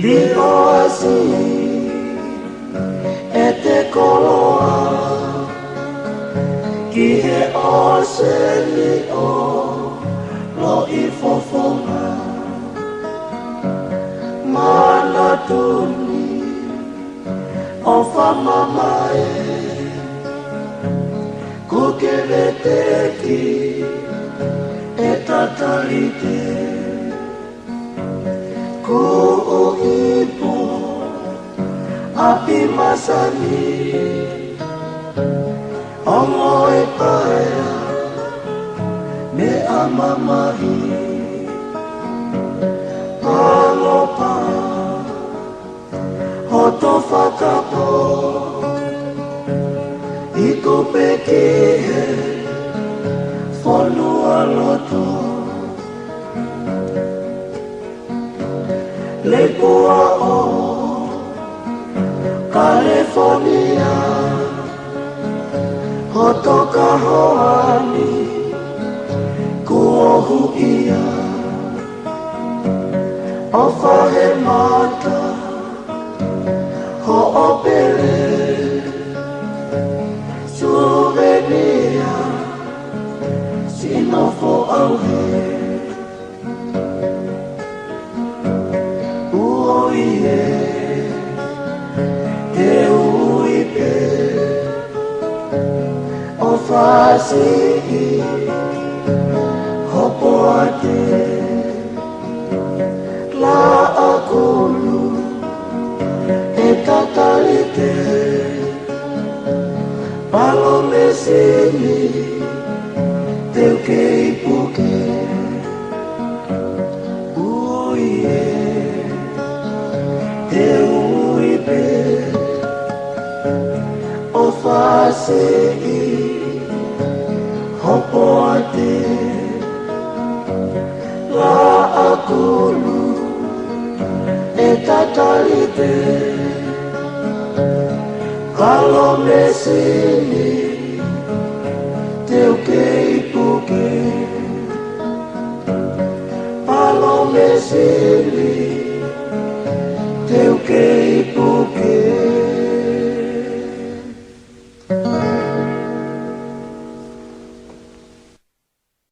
Lioasi ete koloa ki he oseni o lo I fofonga mana tuni o whamamae kukereteki e tatalite ku o ipo api masani ongo e paea me amamahi palopa hoto whakapo iko pekihe whanua loto Lepua o California Hotoka hoani Kuohu ia Ofa he mata Ho opele Souvenir Sinofo au he Te uipe o whasi hopo ate la akulu e tatalite palo mesini te ukei puke Te uipe o whasei hopo ate la akulu e tatalite kalo mesini te ukei puke palo mesini